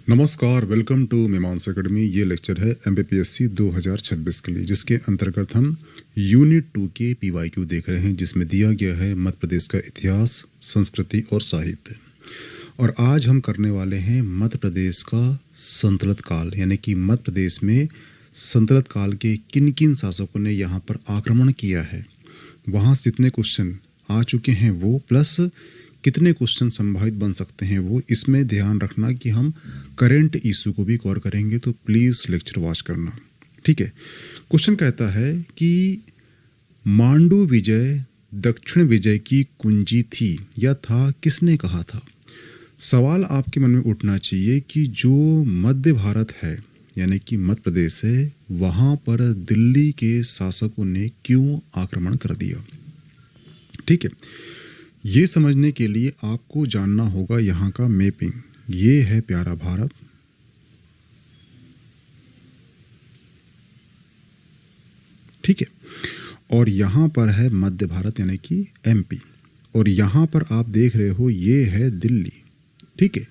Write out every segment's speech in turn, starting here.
नमस्कार, welcome to मीमांसा academy. ये लेक्चर है MPPSC 2026 के लिए, जिसके अंतर्गत हम यूनिट 2 के PYQ देख रहे हैं, जिसमें दिया गया है मध्य प्रदेश का इतिहास, संस्कृति और साहित्य। और आज हम करने वाले हैं मध्य प्रदेश का संतलत काल, यानी कि मध्य प्रदेश में संतलत काल के किन किन शासकों ने यहाँ पर आक्रमण किया है, वहाँ से जितने क्वेश्चन आ चुके हैं वो, प्लस कितने क्वेश्चन संभावित बन सकते हैं वो। इसमें ध्यान रखना कि हम करंट इशू को भी कवर करेंगे, तो प्लीज़ लेक्चर वॉच करना, ठीक है। क्वेश्चन कहता है कि मांडू विजय दक्षिण विजय की कुंजी थी या था, किसने कहा था। सवाल आपके मन में उठना चाहिए कि जो मध्य भारत है यानी कि मध्य प्रदेश है, वहाँ पर दिल्ली के शासकों ने क्यों आक्रमण कर दिया, ठीक है। ये समझने के लिए आपको जानना होगा यहाँ का मैपिंग। ये है प्यारा भारत, ठीक है, और यहाँ पर है मध्य भारत यानी कि MP, और यहाँ पर आप देख रहे हो ये है दिल्ली, ठीक है,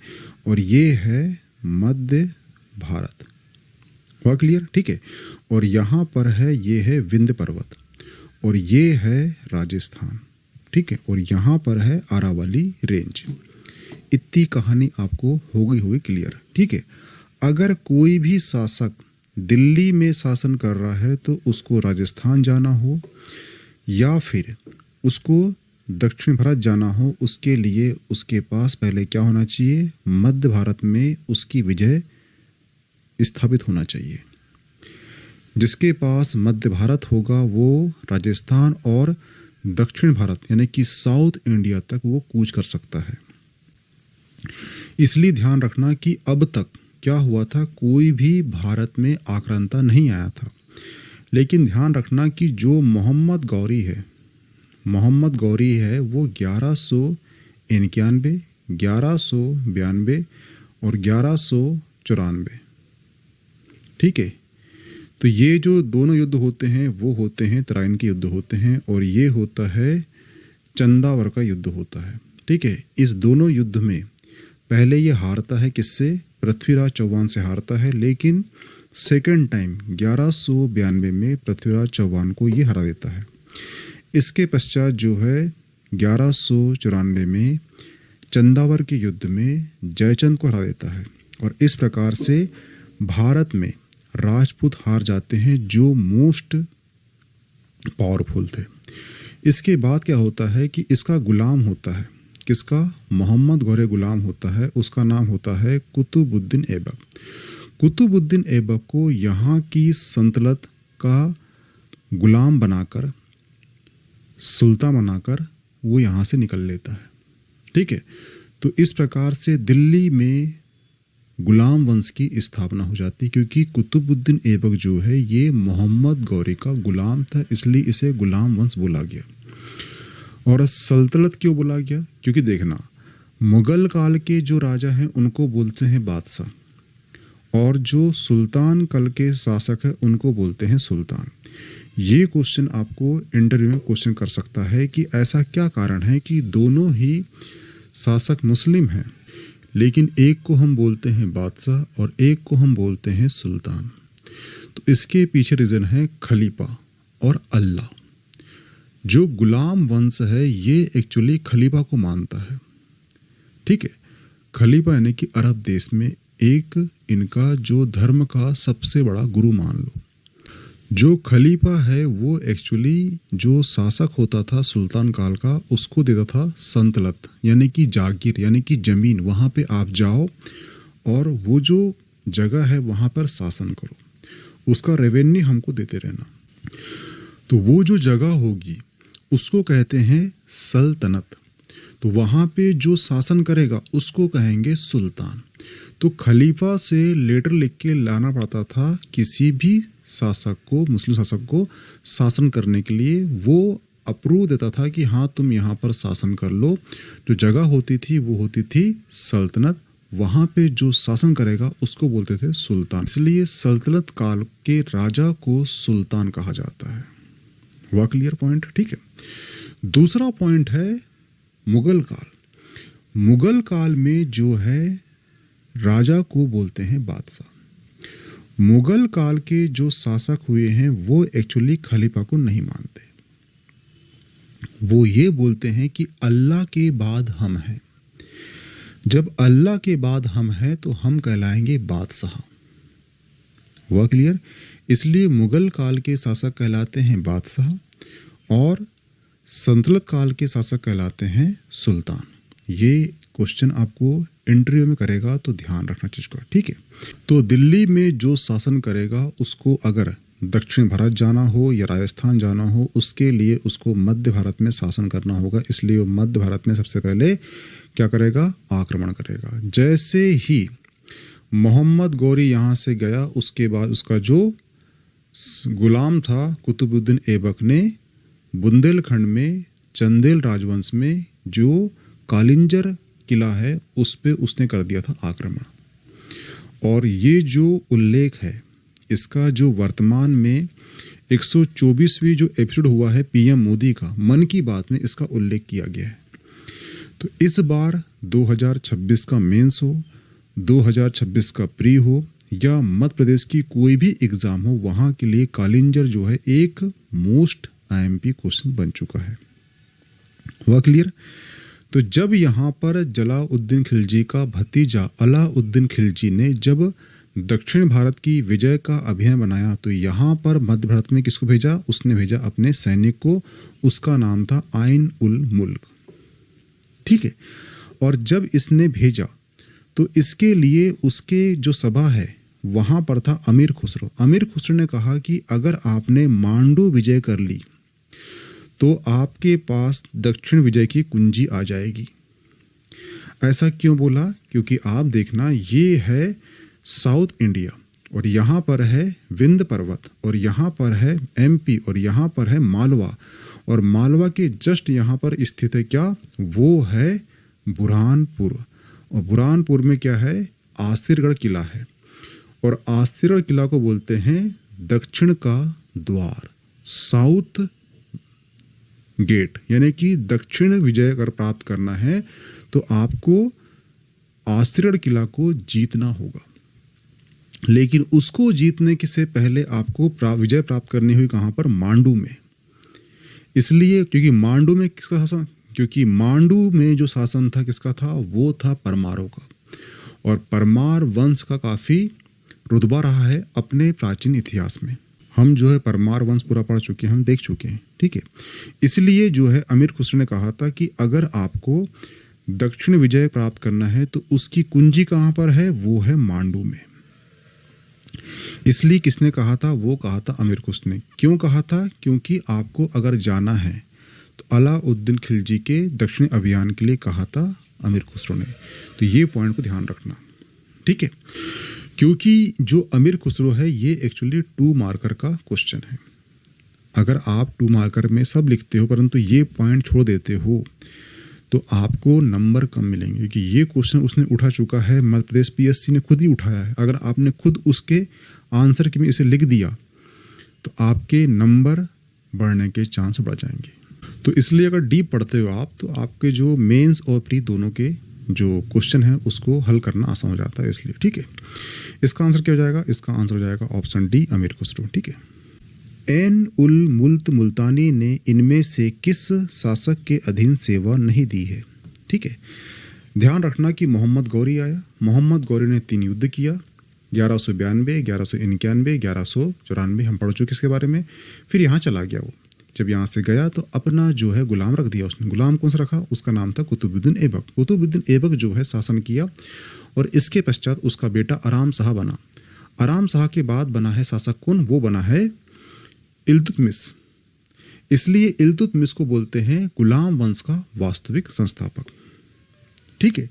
और ये है मध्य भारत। हुआ क्लियर, ठीक है। और यहाँ पर है ये है विंध्य पर्वत, और ये है राजस्थान, ठीक है, और यहाँ पर है अरावली रेंज। इतनी कहानी आपको हो गई होगी क्लियर, ठीक है। अगर कोई भी शासक दिल्ली में शासन कर रहा है तो उसको राजस्थान जाना हो या फिर उसको दक्षिण भारत जाना हो, उसके लिए उसके पास पहले क्या होना चाहिए, मध्य भारत में उसकी विजय स्थापित होना चाहिए। जिसके पास मध्य भारत होगा वो राजस्थान और दक्षिण भारत यानी कि साउथ इंडिया तक वो कूच कर सकता है। इसलिए ध्यान रखना कि अब तक क्या हुआ था, कोई भी भारत में आक्रांता नहीं आया था। लेकिन ध्यान रखना कि जो मोहम्मद गौरी है वो 1191, 1192 और 1194, ठीक है। तो ये जो दोनों युद्ध होते हैं वो होते हैं तराइन के युद्ध होते हैं, और ये होता है चंदावर का युद्ध होता है, ठीक है। इस दोनों युद्ध में पहले ये हारता है किससे, पृथ्वीराज चौहान से हारता है, लेकिन सेकंड टाइम 1192 में पृथ्वीराज चौहान को ये हरा देता है। इसके पश्चात जो है 1194 में चंदावर के युद्ध में जयचंद को हरा देता है, और इस प्रकार से भारत में राजपूत हार जाते हैं जो मोस्ट पावरफुल थे। इसके बाद क्या होता है कि इसका गुलाम होता है, किसका, मोहम्मद गौरी गुलाम होता है, उसका नाम होता है कुतुबुद्दीन ऐबक। कुतुबुद्दीन ऐबक को यहाँ की सल्तनत का गुलाम बनाकर, सुल्तान बनाकर वो यहाँ से निकल लेता है, ठीक है। तो इस प्रकार से दिल्ली में गुलाम वंश की स्थापना हो जाती, क्योंकि कुतुबुद्दीन ऐबक जो है ये मोहम्मद गौरी का गुलाम था, इसलिए इसे गुलाम वंश बोला गया। और सल्तनत क्यों बोला गया, क्योंकि देखना मुगल काल के जो राजा हैं उनको बोलते हैं बादशाह, और जो सुल्तान काल के शासक है उनको बोलते हैं सुल्तान। ये क्वेश्चन आपको इंटरव्यू में क्वेश्चन कर सकता है कि ऐसा क्या कारण है कि दोनों ही शासक मुस्लिम हैं, लेकिन एक को हम बोलते हैं बादशाह और एक को हम बोलते हैं सुल्तान। तो इसके पीछे रीज़न है खलीफा और अल्लाह। जो गुलाम वंश है ये एक्चुअली खलीफा को मानता है, ठीक है। खलीफा यानी कि अरब देश में एक इनका जो धर्म का सबसे बड़ा गुरु मान लो। जो खलीफा है वो एक्चुअली जो शासक होता था सुल्तान काल का, उसको देता था संतलत यानी कि जागीर यानी कि ज़मीन, वहाँ पे आप जाओ और वो जो जगह है वहाँ पर शासन करो, उसका रेवेन्यू हमको देते रहना। तो वो जो जगह होगी उसको कहते हैं सल्तनत। तो वहाँ पे जो शासन करेगा उसको कहेंगे सुल्तान। तो खलीफा से लेटर लिख के लाना पड़ता था किसी भी शासक को, मुस्लिम शासक को शासन करने के लिए। वो अप्रूव देता था कि हाँ तुम यहाँ पर शासन कर लो। जो जगह होती थी वो होती थी सल्तनत, वहाँ पे जो शासन करेगा उसको बोलते थे सुल्तान। इसलिए सल्तनत काल के राजा को सुल्तान कहा जाता है। हुआ क्लियर पॉइंट, ठीक है। दूसरा पॉइंट है मुगल काल। मुगल काल में जो है राजा को बोलते हैं बादशाह। मुगल काल के जो शासक हुए हैं वो एक्चुअली खलीफा को नहीं मानते, वो ये बोलते हैं कि अल्लाह के बाद हम हैं। जब अल्लाह के बाद हम हैं तो हम कहलाएंगे बादशाह। हुआ क्लियर? इसलिए मुगल काल के शासक कहलाते हैं बादशाह और सल्तनत काल के शासक कहलाते हैं सुल्तान। ये क्वेश्चन आपको इंटरव्यू में करेगा तो ध्यान रखना चीज का, ठीक है। तो दिल्ली में जो शासन करेगा उसको अगर दक्षिण भारत जाना हो या राजस्थान जाना हो, उसके लिए उसको मध्य भारत में शासन करना होगा। इसलिए वो मध्य भारत में सबसे पहले क्या करेगा? आक्रमण करेगा। जैसे ही मोहम्मद गौरी यहाँ से गया, उसके बाद उसका जो गुलाम था कुतुबुद्दीन ऐबक ने बुंदेलखंड में चंदेल राजवंश में जो कालिंजर किला है उस पे उसने कर दिया था आक्रमण। और ये जो उल्लेख है इसका जो वर्तमान में 124वीं जो एपिसोड हुआ है पीएम मोदी का मन की बात में, इसका उल्लेख किया गया है। तो इस बार 2026 का मेंस हो, 2026 का प्री हो या मध्य प्रदेश की कोई भी एग्जाम हो, वहाँ के लिए कालिंजर जो है एक मोस्ट आईएमपी क्वेश्चन बन चुका है। हुआ क्लियर? तो जब यहाँ पर जलाउद्दीन खिलजी का भतीजा अलाउद्दीन खिलजी ने जब दक्षिण भारत की विजय का अभियान बनाया तो यहाँ पर मध्य भारत में किसको भेजा? उसने भेजा अपने सैनिक को। उसका नाम था आइन उल मुल्क, ठीक है। और जब इसने भेजा तो इसके लिए उसके जो सभा है वहाँ पर था अमीर खुसरो। अमीर खुसरो ने कहा कि अगर आपने मांडू विजय कर ली तो आपके पास दक्षिण विजय की कुंजी आ जाएगी। ऐसा क्यों बोला? क्योंकि आप देखना, ये है साउथ इंडिया और यहाँ पर है विंध्य पर्वत और यहाँ पर है एमपी और यहाँ पर है मालवा, और मालवा के जस्ट यहाँ पर स्थित है क्या? वो है बुरहानपुर। और बुरहानपुर में क्या है? आसिरगढ़ किला है। और आसिरगढ़ किला को बोलते हैं दक्षिण का द्वार, साउथ गेट। यानी कि दक्षिण विजय अगर प्राप्त करना है तो आपको आसिरगढ़ किला को जीतना होगा। लेकिन उसको जीतने के से पहले आपको विजय प्राप्त करनी हुई कहाँ पर? मांडू में। इसलिए क्योंकि मांडू में किसका शासन? क्योंकि मांडू में जो शासन था किसका था? वो था परमारों का। और परमार वंश का काफ़ी रुतबा रहा है अपने प्राचीन इतिहास में। हम जो है परमार वंश पूरा पढ़ चुके हैं, हम देख चुके हैं, ठीक है। इसलिए जो है अमीर खुसरो ने कहा था कि अगर आपको दक्षिण विजय प्राप्त करना है तो उसकी कुंजी कहाँ पर है? वो है मांडू में। इसलिए किसने कहा था? वो कहा था अमीर खुसरो ने। क्यों कहा था? क्योंकि आपको अगर जाना है तो अलाउद्दीन खिलजी के दक्षिण अभियान के लिए कहा था अमीर खुसरो ने। तो ये पॉइंट को ध्यान रखना, ठीक है। क्योंकि जो अमीर खुसरो है ये एक्चुअली 2 मार्कर का क्वेश्चन है। अगर आप 2 मार्कर में सब लिखते हो परंतु ये पॉइंट छोड़ देते हो तो आपको नंबर कम मिलेंगे, क्योंकि ये क्वेश्चन उसने उठा चुका है, मध्य प्रदेश पीएससी ने खुद ही उठाया है। अगर आपने खुद उसके आंसर के में इसे लिख दिया तो आपके नंबर बढ़ने के चांस बढ़ जाएंगे। तो इसलिए अगर डीप पढ़ते हो आप तो आपके जो मेंस और प्री दोनों के जो क्वेश्चन है उसको हल करना आसान हो जाता है, इसलिए, ठीक है। इसका आंसर क्या हो जाएगा? इसका आंसर हो जाएगा ऑप्शन डी, अमीर खुसरो, ठीक है। एन उल मुल्क मुल्तानी ने इनमें से किस शासक के अधीन सेवा नहीं दी है? ठीक है, ध्यान रखना कि मोहम्मद गौरी आया। मोहम्मद गौरी ने 3 युद्ध किया, 1192, 1191, 1194, हम पढ़ चुके इसके बारे में। फिर यहाँ चला गया वो। जब यहाँ से गया तो अपना जो है गुलाम रख दिया उसने। गुलाम कौन सा रखा? उसका नाम था कुतुबुद्दीन ऐबक। कुतुबुद्दीन ऐबक जो है शासन किया और इसके पश्चात उसका बेटा आराम शाह बना। आराम शाह के बाद बना है शासक कौन? वो बना है इल्तुतमिश। इसलिए इल्तुतमिश को बोलते हैं गुलाम वंश का वास्तविक संस्थापक, ठीक है।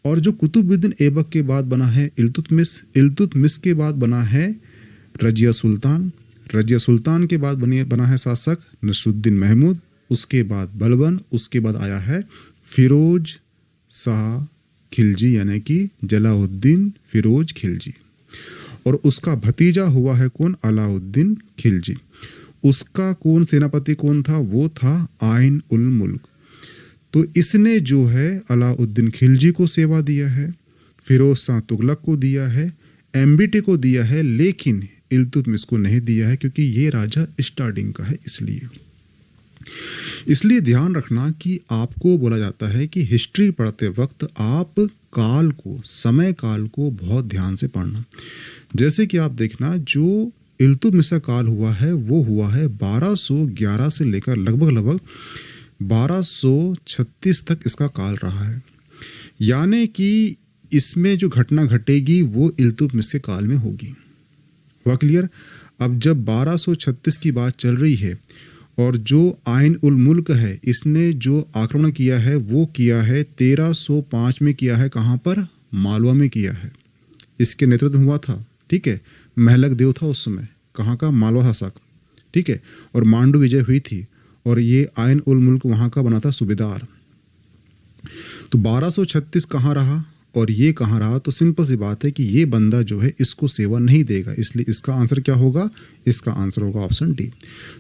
और जो कुतुबुद्दीन ऐबक के बाद बना है इल्तुतमिश, इल्तुतमिश के बाद बना है रजिया सुल्तान, रजिया सुल्तान के बाद बना है शासक नसरुद्दीन महमूद, उसके बाद बलबन, उसके बाद आया है फिरोज शाह खिलजी यानी कि जलाउद्दीन फिरोज खिलजी, और उसका भतीजा हुआ है कौन? अलाउद्दीन खिलजी। उसका कौन सेनापति कौन था? वो था आइन उल मुल्क। तो इसने जो है अलाउद्दीन खिलजी को सेवा दिया है, फिरोज शाह तुगलक को दिया है, एमबीटी को दिया है, लेकिन इल्तुतमिश को नहीं दिया है क्योंकि ये राजा स्टार्टिंग का है। इसलिए ध्यान रखना कि आपको बोला जाता है कि हिस्ट्री पढ़ते वक्त आप काल को, समय काल को बहुत ध्यान से पढ़ना। जैसे कि आप देखना, जो इल्तुतमिश का काल हुआ है वो हुआ है 1211 से लेकर लगभग 1236 तक इसका काल रहा है। यानी कि इसमें जो घटना घटेगी वो इल्तुतमिश के काल में होगी। हुआ क्लियर? अब जब 1236 की बात चल रही है और जो आइन उल मुल्क है इसने जो आक्रमण किया है वो किया है 1305 में किया है। कहाँ पर? मालवा में किया है। इसके नेतृत्व हुआ था, ठीक है, महलक देव था उस समय। कहाँ का? मालवा शासक, ठीक है। और मांडू विजय हुई थी और ये आइन उल मुल्क वहाँ का बना था सूबेदार। तो 1236 कहाँ रहा और ये कहाँ रहा? तो सिंपल सी बात है कि ये बंदा जो है इसको सेवा नहीं देगा, इसलिए इसका आंसर क्या होगा? इसका आंसर होगा ऑप्शन डी।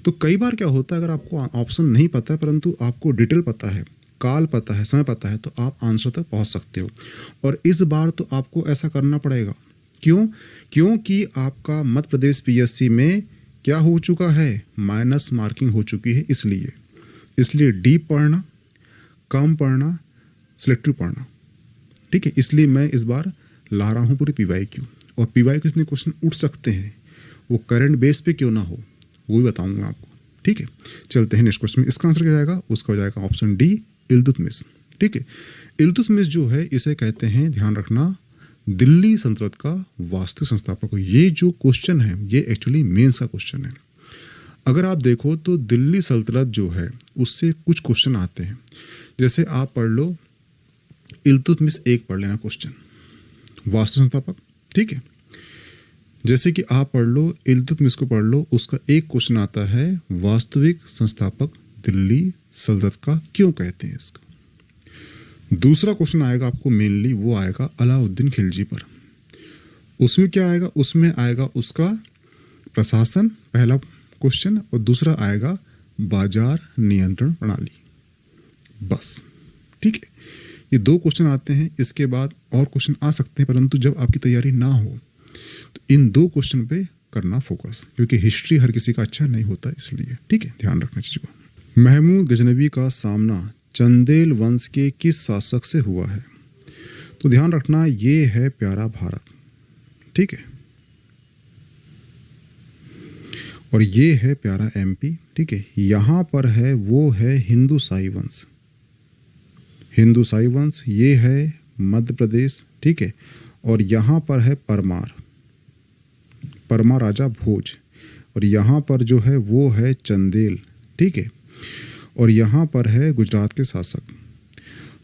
तो कई बार क्या होता है, अगर आपको ऑप्शन नहीं पता है परंतु आपको डिटेल पता है, काल पता है, समय पता है, तो आप आंसर तक पहुंच सकते हो। और इस बार तो आपको ऐसा करना पड़ेगा। क्यों? क्योंकि आपका मध्य प्रदेश पीएससी में क्या हो चुका है? माइनस मार्किंग हो चुकी है। इसलिए डीप पढ़ना, कम पढ़ना, सिलेक्टिव पढ़ना, ठीक है। इसलिए मैं इस बार ला रहा हूँ पूरी पीवाईक्यू। और पीवाईक्यू इतने क्वेश्चन उठ सकते हैं, वो करंट बेस पे क्यों ना हो वो भी बताऊंगा आपको, ठीक है। चलते हैं नेक्स्ट क्वेश्चन में। इसका आंसर क्या जाएगा? उसका हो जाएगा ऑप्शन डी, इल्तुतमिश, ठीक है। इल्तुतमिश जो है इसे कहते हैं, ध्यान रखना, दिल्ली सल्तनत का वास्तविक संस्थापक। ये जो क्वेश्चन है ये एक्चुअली मेंस का क्वेश्चन है। अगर आप देखो तो दिल्ली सल्तनत जो है उससे कुछ क्वेश्चन आते हैं। जैसे आप पढ़ लो इल्तुतमिश एक पढ़ लेना क्वेश्चन, वास्तविक संस्थापक, ठीक है। जैसे कि आप पढ़ लो इल्तुतमिश को पढ़ लो, उसका एक क्वेश्चन आता है वास्तविक संस्थापक दिल्ली सल्तनत का क्यों कहते हैं इसको। दूसरा क्वेश्चन आएगा आपको मेनली, वो आएगा अलाउद्दीन खिलजी पर। उसमें क्या आएगा? उसमें आएगा उसका प्रशासन, पहला क्वेश्चन, और दूसरा आएगा बाजार नियंत्रण प्रणाली। बस, ठीक है। ये दो क्वेश्चन आते हैं। इसके बाद और क्वेश्चन आ सकते हैं परंतु जब आपकी तैयारी ना हो तो इन दो क्वेश्चन पे करना फोकस, क्योंकि हिस्ट्री हर किसी का अच्छा नहीं होता, इसलिए, ठीक है, ध्यान रखना चीज़ को। महमूद गजनवी का सामना चंदेल वंश के किस शासक से हुआ है? तो ध्यान रखना ये है प्यारा भारत, ठीक है, और ये है प्यारा एमपी, ठीक है। यहाँ पर है वो है हिंदुसाई वंश, हिंदुसाई वंश, ये है मध्य प्रदेश, ठीक है। और यहाँ पर है परमार राजा भोज, और यहाँ पर जो है वो है चंदेल, ठीक है। और यहाँ पर है गुजरात के शासक।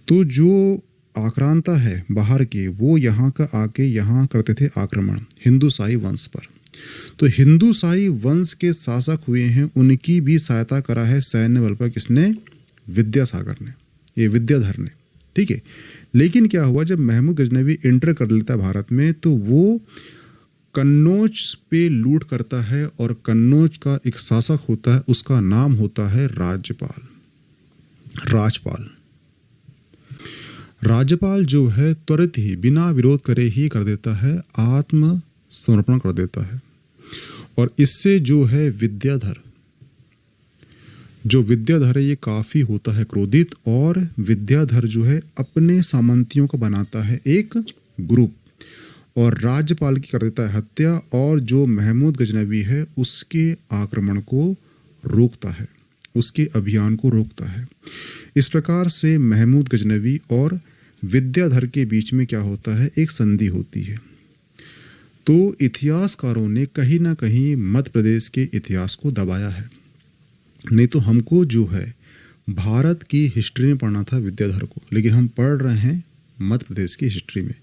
तो जो आक्रांता है बाहर के, वो यहाँ का आके यहाँ करते थे आक्रमण हिंदुसाई वंश पर। तो हिंदुसाई वंश के शासक हुए हैं, उनकी भी सहायता करा है सैन्य बल पर किसने? विद्यासागर ने, ये विद्याधर ने, ठीक है। लेकिन क्या हुआ, जब महमूद गजनवी एंटर कर लेता है भारत में तो वो कन्नौज पे लूट करता है और कन्नौज का एक शासक होता है, उसका नाम होता है राज्यपाल जो है त्वरित ही बिना विरोध करे ही कर देता है, आत्मसमर्पण कर देता है। और इससे जो है विद्याधर है ये काफ़ी होता है क्रोधित, और विद्याधर जो है अपने सामंतियों को बनाता है एक ग्रुप और राज्यपाल की कर देता है हत्या, और जो महमूद गजनवी है उसके आक्रमण को रोकता है, उसके अभियान को रोकता है। इस प्रकार से महमूद गजनवी और विद्याधर के बीच में क्या होता है? एक संधि होती है। तो इतिहासकारों ने कहीं ना कहीं मध्य प्रदेश के इतिहास को दबाया है, नहीं तो हमको जो है भारत की हिस्ट्री में पढ़ना था विद्याधर को, लेकिन हम पढ़ रहे हैं मध्य प्रदेश की हिस्ट्री में,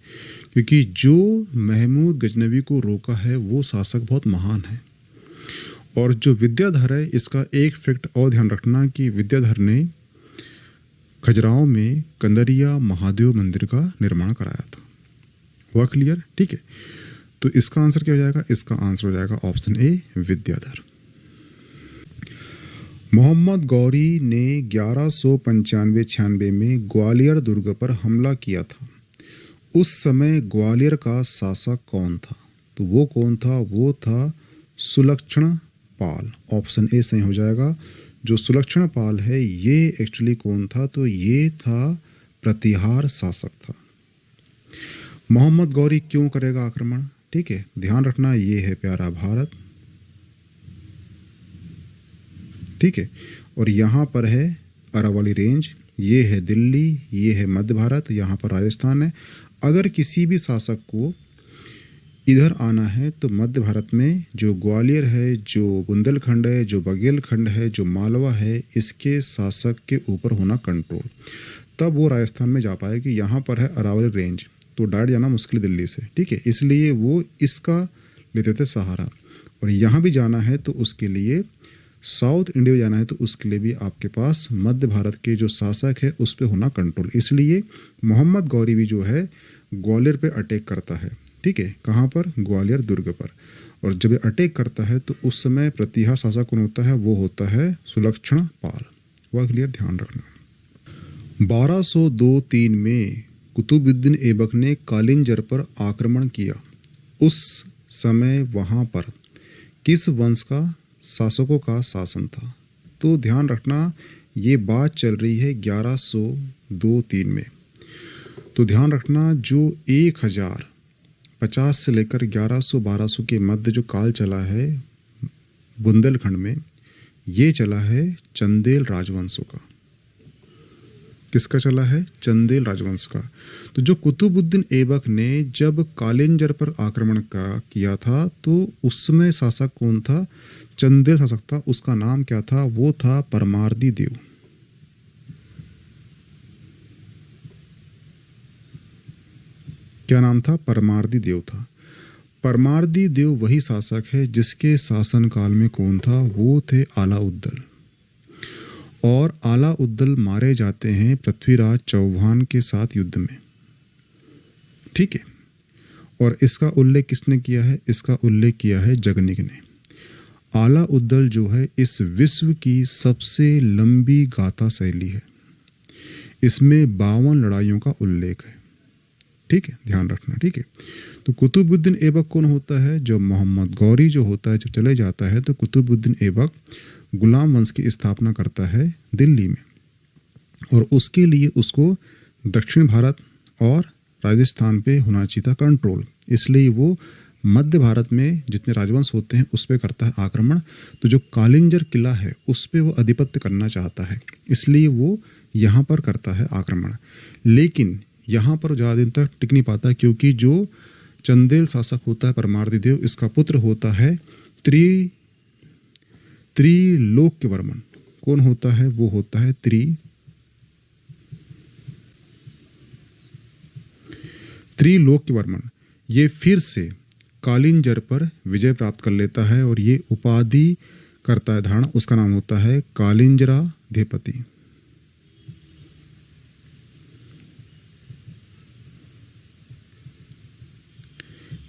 क्योंकि जो महमूद गजनवी को रोका है वो शासक बहुत महान है। और जो विद्याधर है, इसका एक फैक्ट और ध्यान रखना कि विद्याधर ने खजुराहो में कंदरिया महादेव मंदिर का निर्माण कराया था। हुआ क्लियर? ठीक है। तो इसका आंसर क्या हो जाएगा? इसका आंसर हो जाएगा ऑप्शन ए, विद्याधर। मोहम्मद गौरी ने 1195-96 में ग्वालियर दुर्ग पर हमला किया था। उस समय ग्वालियर का शासक कौन था? तो वो कौन था? वो था सुलक्षण पाल। ऑप्शन ए सही हो जाएगा। जो सुलक्षण पाल है ये एक्चुअली कौन था? तो ये था प्रतिहार शासक था। मोहम्मद गौरी क्यों करेगा आक्रमण? ठीक है, ध्यान रखना ये है प्यारा भारत। ठीक है, और यहाँ पर है अरावली रेंज, ये है दिल्ली, ये है मध्य भारत, यहाँ पर राजस्थान है। अगर किसी भी शासक को इधर आना है तो मध्य भारत में जो ग्वालियर है, जो बुंदेलखंड है, जो बघेलखंड है, जो मालवा है, इसके शासक के ऊपर होना कंट्रोल, तब वो राजस्थान में जा पाएगी। यहाँ पर है अरावली रेंज, तो डायरेक्ट जाना मुश्किल दिल्ली से। ठीक है, इसलिए वो इसका लेते थे सहारा। और यहाँ भी जाना है तो उसके लिए साउथ इंडिया जाना है तो उसके लिए भी आपके पास मध्य भारत के जो शासक है उस पर होना कंट्रोल। इसलिए मोहम्मद गौरी भी जो है ग्वालियर पे अटैक करता है। ठीक है, कहाँ पर? ग्वालियर दुर्ग पर। और जब ये अटैक करता है तो उस समय प्रतिहार शासक कौन होता है? वो होता है सुलक्षण पाल। वह क्लियर ध्यान रखना। 1202-3 में कुतुबुद्दीन ऐबक ने कालिंजर पर आक्रमण किया। उस समय वहाँ पर किस वंश का शासकों का शासन था? तो ध्यान रखना ये बात चल रही है 1102-3 में। तो ध्यान रखना जो 1050 से लेकर 1100-1200 के मध्य जो काल चला है बुंदेलखंड में, ये चला है चंदेल राजवंशों का। किसका चला है? चंदेल राजवंश का। तो जो कुतुबुद्दीन ऐबक ने जब कालिंजर पर आक्रमण किया था तो उसमें शासक कौन था? चंदेल शासक था। उसका नाम क्या था? वो था परमार्दी देव। क्या नाम था? परमार्दी देव था। परमार्दी देव वही शासक है जिसके शासनकाल में कौन था? वो थे अलाउद्दीन। और अलाउद्दीन मारे जाते हैं पृथ्वीराज चौहान के साथ युद्ध में। ठीक है, और इसका उल्लेख किसने किया है? इसका उल्लेख किया है जगनिक ने। अलाउद्दीन जो है इस विश्व की सबसे लंबी गाथा शैली है। इसमें 52 लड़ाइयों का उल्लेख है। ठीक है, ध्यान रखना। ठीक है, तो कुतुबुद्दीन ऐबक कौन होता है? जो मोहम्मद गौरी जो होता है, जब चले जाता है तो कुतुबुद्दीन ऐबक गुलाम वंश की स्थापना करता है दिल्ली में। और उसके लिए उसको दक्षिण भारत और राजस्थान पे होना चाहिए था कंट्रोल। इसलिए वो मध्य भारत में जितने राजवंश होते हैं उस पर करता है आक्रमण। तो जो कालिंजर किला है उस पर वो अधिपत्य करना चाहता है, इसलिए वो यहाँ पर करता है आक्रमण। लेकिन यहाँ पर ज़्यादा दिन तक टिक नहीं पाता, क्योंकि जो चंदेल शासक होता है परमार्दी देव, इसका पुत्र होता है त्रिलोक्यवर्मन। कौन होता है? वो होता है त्रिलोक्यवर्मन। ये फिर से कालिंजर पर विजय प्राप्त कर लेता है और ये उपाधि करता है धारण। उसका नाम होता है कालिंजराधिपति।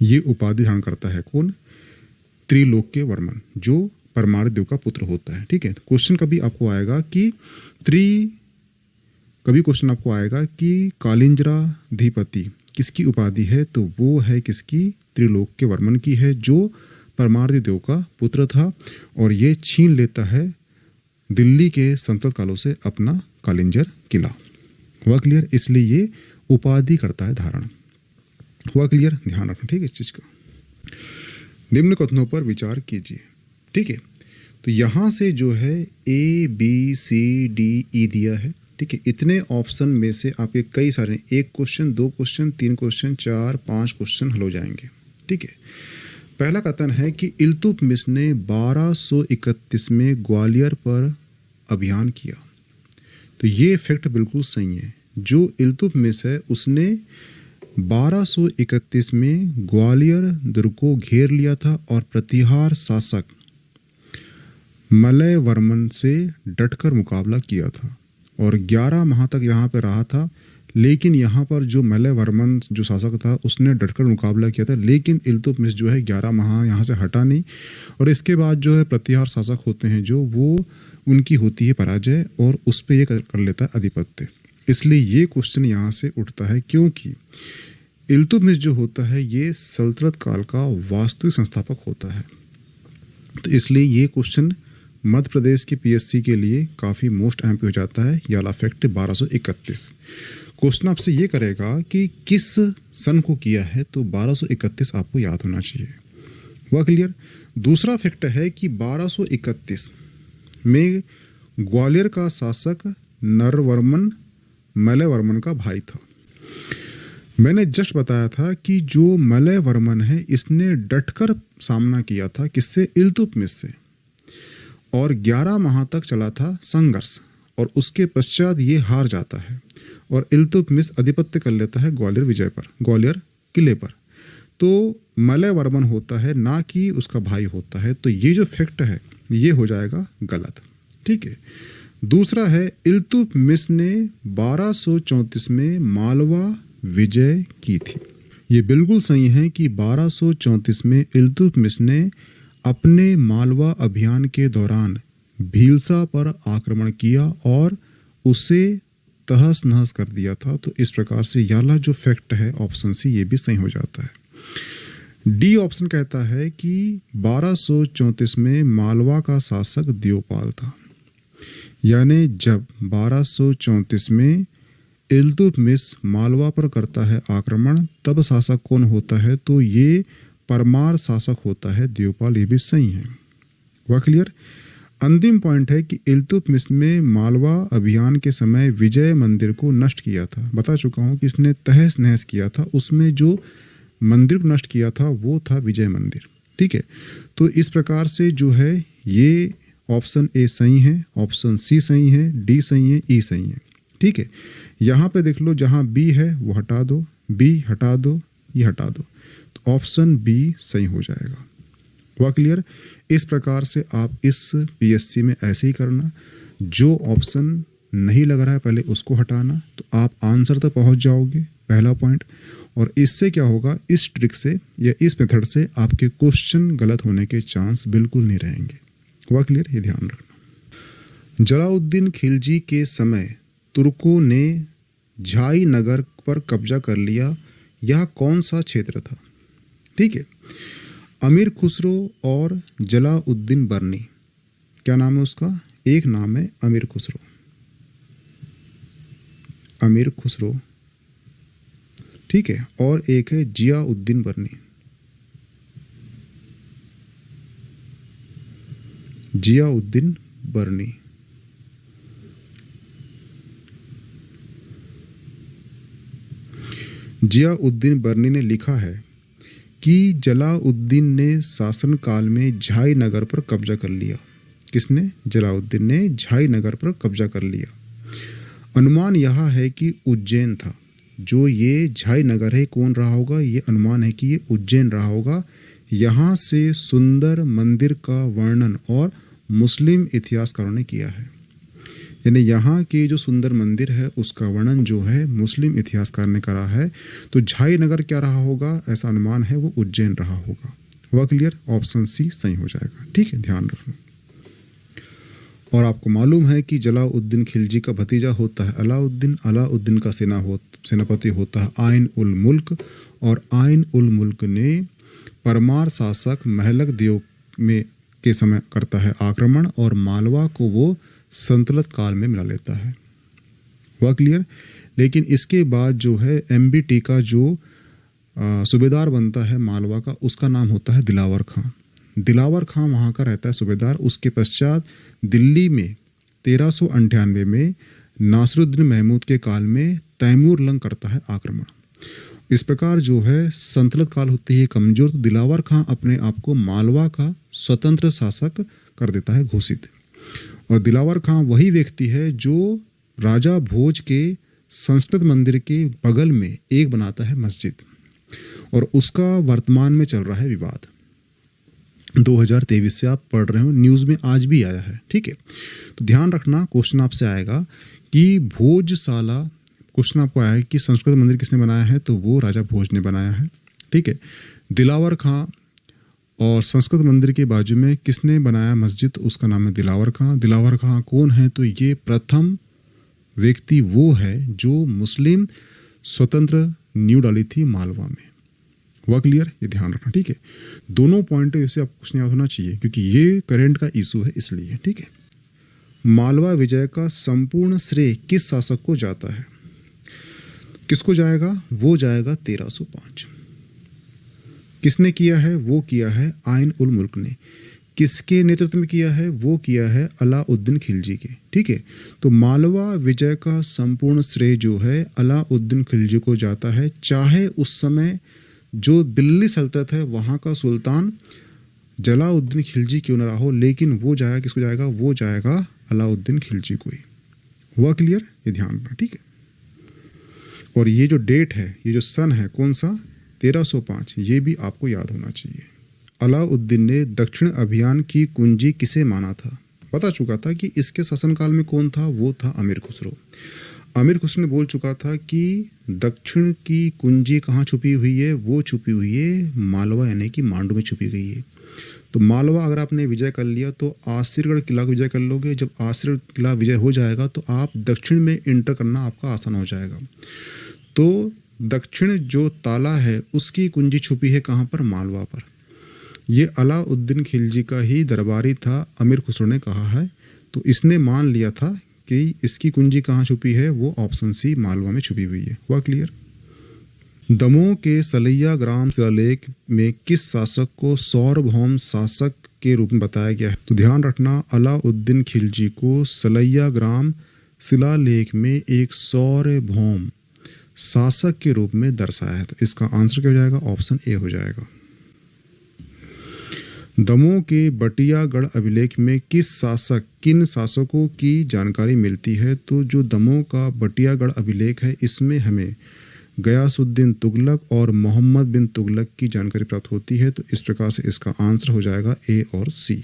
ये उपाधि धारण करता है कौन? त्रिलोक्यवर्मन, जो परमार्दी देव का पुत्र होता है। ठीक है, क्वेश्चन कभी आपको आएगा कि कालिंजराधिपति किसकी उपाधि है? तो वो है किसकी? त्रिलोक्यवर्मन की है, जो परमार्दी देव का पुत्र था। और ये छीन लेता है दिल्ली के संतत कालों से अपना कालिंजर किला। हुआ क्लियर? इसलिए ये उपाधि करता है धारण। हुआ क्लियर? ध्यान रखना। ठीक है, इस चीज का निम्न कथनों पर विचार कीजिए। ठीक है, तो यहाँ से जो है ABCDE दिया है। ठीक है, इतने ऑप्शन में से आपके कई सारे 1 क्वेश्चन, 2 क्वेश्चन, 3 क्वेश्चन, 4, 5 क्वेश्चन हल हो जाएंगे। ठीक है, पहला कथन है कि इल्तुतमिश ने 1231 में ग्वालियर पर अभियान किया। तो ये फैक्ट बिल्कुल सही है। जो इल्तुतमिश है उसने 1231 में ग्वालियर दुर्ग को घेर लिया था और प्रतिहार शासक मलय वर्मन से डटकर मुकाबला किया था और 11 माह तक यहाँ पे रहा था। लेकिन यहाँ पर जो मलय वर्मन जो शासक था उसने डटकर मुकाबला किया था, लेकिन इल्तुतमिश जो है 11 माह यहाँ से हटा नहीं। और इसके बाद जो है प्रतिहार शासक होते हैं जो वो उनकी होती है पराजय और उस पर ये कर लेता है आधिपत्य। इसलिए ये क्वेश्चन यहाँ से उठता है, क्योंकि इल्तुतमिश जो होता है ये सल्तनत काल का वास्तविक संस्थापक होता है। तो इसलिए ये क्वेश्चन मध्य प्रदेश की पीएससी के लिए काफ़ी मोस्ट एम्पी हो जाता है। याला फैक्ट 1231 क्वेश्चन आपसे ये करेगा कि किस सन को किया है, तो 1231 आपको याद होना चाहिए। वह क्लियर। दूसरा फैक्ट है कि 1231 में ग्वालियर का शासक नरवर्मन मलयवर्मन का भाई था। मैंने जस्ट बताया था कि जो मलयवर्मन है इसने डटकर सामना किया था किससे, इल्तुतमिश से, और 11 माह तक चला था संघर्ष, और उसके पश्चात ये हार जाता है और इल्तुतमिश अधिपत्य कर लेता है ग्वालियर विजय पर, ग्वालियर किले पर। तो मलयवर्मन होता है, ना कि उसका भाई होता है। तो ये जो फैक्ट है ये हो जाएगा गलत। ठीक है। दूसरा है इल्तुतमिश ने 1234 में मालवा विजय की थी। ये बिल्कुल सही है कि 1234 में इल्तुतमिश ने अपने मालवा अभियान के दौरान भीलसा पर आक्रमण किया और उसे तहस नहस कर दिया था। तो इस प्रकार से याला जो फैक्ट है ऑप्शन सी ये भी सही हो जाता है। डी ऑप्शन कहता है कि 1234 में मालवा का शासक देवपाल था, यानी जब 1234 में इल्तुतमिश मालवा पर करता है आक्रमण तब शासक कौन होता है, तो ये परमार शासक होता है देवपाल। ये भी सही है। वह क्लियर। अंतिम पॉइंट है कि इल्तुतमिश में मालवा अभियान के समय विजय मंदिर को नष्ट किया था। बता चुका हूँ कि इसने तहस नहस किया था, उसमें जो मंदिर को नष्ट किया था वो था विजय मंदिर। ठीक है। तो इस प्रकार से जो है ये ऑप्शन ए सही है, ऑप्शन सी सही है, डी सही है, ई सही है। ठीक है। यहाँ पे देख लो, जहाँ बी है वो हटा दो, बी हटा दो, ये हटा दो, तो ऑप्शन बी सही हो जाएगा। हुआ क्लियर। इस प्रकार से आप इस पीएससी में ऐसे ही करना, जो ऑप्शन नहीं लग रहा है पहले उसको हटाना, तो आप आंसर तक पहुँच जाओगे, पहला पॉइंट। और इससे क्या होगा, इस ट्रिक से या इस मेथड से आपके क्वेश्चन गलत होने के चांस बिल्कुल नहीं रहेंगे। हुआ क्लियर, ये ध्यान रखना। जलाउद्दीन खिलजी के समय तुर्कों ने झाई नगर पर कब्जा कर लिया। यह कौन सा क्षेत्र था? ठीक है। अमीर खुसरो और जलाउद्दीन बर्नी, क्या नाम है उसका? एक नाम है अमीर खुसरो, अमीर खुसरो, ठीक है, और एक है जियाउद्दीन बर्नी, जियाउद्दीन बर्नी। जियाउद्दीन बर्नी ने लिखा है कि जलाउद्दीन ने शासन काल में झाई नगर पर कब्जा कर लिया। किसने? जलाउद्दीन ने झाई नगर पर कब्जा कर लिया। अनुमान यह है कि उज्जैन था। जो ये झाई नगर है कौन रहा होगा? ये अनुमान है कि ये उज्जैन रहा होगा। यहाँ से सुंदर मंदिर का वर्णन और मुस्लिम इतिहासकारों ने किया है, यानी यहाँ के जो सुंदर मंदिर है उसका वर्णन जो है मुस्लिम इतिहासकार ने करा है। तो झाई नगर क्या रहा होगा? ऐसा अनुमान है वो उज्जैन रहा होगा। हुआ क्लियर, ऑप्शन सी सही हो जाएगा। ठीक है, ध्यान रखना। और आपको मालूम है कि जलाउद्दीन खिलजी का भतीजा होता है अलाउद्दीन, अलाउद्दीन का सेनापति होता है आइन उल मुल्क, और आइन उल मुल्क ने परमार शासक महलक देव में के समय करता है आक्रमण और मालवा को वो संतलत काल में मिला लेता है। हुआ क्लियर। लेकिन इसके बाद जो है एमबीटी का जो सूबेदार बनता है मालवा का, उसका नाम होता है दिलावर खां। दिलावर खां वहाँ का रहता है सूबेदार। उसके पश्चात दिल्ली में 1398 में नासिरुद्दीन महमूद के काल में तैमूर लंग करता है आक्रमण। इस प्रकार जो है संतलत काल होती है कमजोर, तो दिलावर खां अपने आप को मालवा का स्वतंत्र शासक कर देता है घोषित। और दिलावर खां वही व्यक्ति है जो राजा भोज के संस्कृत मंदिर के बगल में एक बनाता है मस्जिद, और उसका वर्तमान में चल रहा है विवाद। 2023 से आप पढ़ रहे हो, न्यूज़ में आज भी आया है। ठीक है, तो ध्यान रखना, क्वेश्चन आपसे आएगा कि भोजशाला, क्वेश्चन आपको आया है कि संस्कृत मंदिर किसने बनाया है, तो वो राजा भोज ने बनाया है। ठीक है। दिलावर खां और संस्कृत मंदिर के बाजू में किसने बनाया मस्जिद, उसका नाम है दिलावर खां। दिलावर खां कौन है, तो ये प्रथम व्यक्ति वो है जो मुस्लिम स्वतंत्र नींव डाली थी मालवा में। हुआ क्लियर? ये ध्यान रखना, ठीक है। दोनों पॉइंट इसे आपको कुछ याद होना चाहिए क्योंकि ये करंट का इशू है, इसलिए, ठीक है। मालवा विजय का संपूर्ण श्रेय किस शासक को जाता है? किसको जाएगा? वो जाएगा 1305। किसने किया है? वो किया है आइन उल मुल्क ने। किसके नेतृत्व में किया है? वो किया है अलाउद्दीन खिलजी के, ठीक है। तो मालवा विजय का संपूर्ण श्रेय जो है अलाउद्दीन खिलजी को जाता है, चाहे उस समय जो दिल्ली सल्तनत है वहाँ का सुल्तान जलाउद्दीन खिलजी क्यों न रहा हो, लेकिन वो जाएगा किसको जाएगा? वो जाएगा अलाउद्दीन खिलजी को ही। हुआ क्लियर? ये ध्यान रखना, ठीक है। और ये जो डेट है, ये जो सन है, कौन सा? 1305, ये भी आपको याद होना चाहिए। अलाउद्दीन ने दक्षिण अभियान की कुंजी किसे माना था? बता चुका था कि इसके शासनकाल में कौन था? वो था अमीर खुसरो। अमीर खुसरो ने बोल चुका था कि दक्षिण की कुंजी कहाँ छुपी हुई है? वो छुपी हुई है मालवा यानी कि मांडू में छुपी गई है। तो मालवा अगर आपने विजय कर लिया तो आसिरगढ़ किला को विजय कर लोगे। जब आसिरगढ़ किला विजय हो जाएगा तो आप दक्षिण में इंटर करना आपका आसान हो जाएगा। तो दक्षिण जो ताला है उसकी कुंजी छुपी है कहाँ पर? मालवा पर। ये अलाउद्दीन खिलजी का ही दरबारी था, अमीर खुसरो ने कहा है। तो इसने मान लिया था कि इसकी कुंजी कहाँ छुपी है? वो ऑप्शन सी मालवा में छुपी हुई है। हुआ क्लियर? दमोह के सलैया ग्राम शिलालेख में किस शासक को सार्वभौम शासक के रूप में बताया गया है? तो ध्यान रखना, अलाउद्दीन खिलजी को सलैया ग्राम शिलालेख में एक सार्वभौम शासक के रूप में दर्शाया है। तो इसका आंसर क्या हो जाएगा? ऑप्शन ए हो जाएगा। दमोह के बटियागढ़ अभिलेख में किन शासकों की जानकारी मिलती है? तो जो दमोह का बटियागढ़ अभिलेख है इसमें हमें गयासुद्दीन तुगलक और मोहम्मद बिन तुगलक की जानकारी प्राप्त होती है। तो इस प्रकार से इसका आंसर हो जाएगा ए और सी।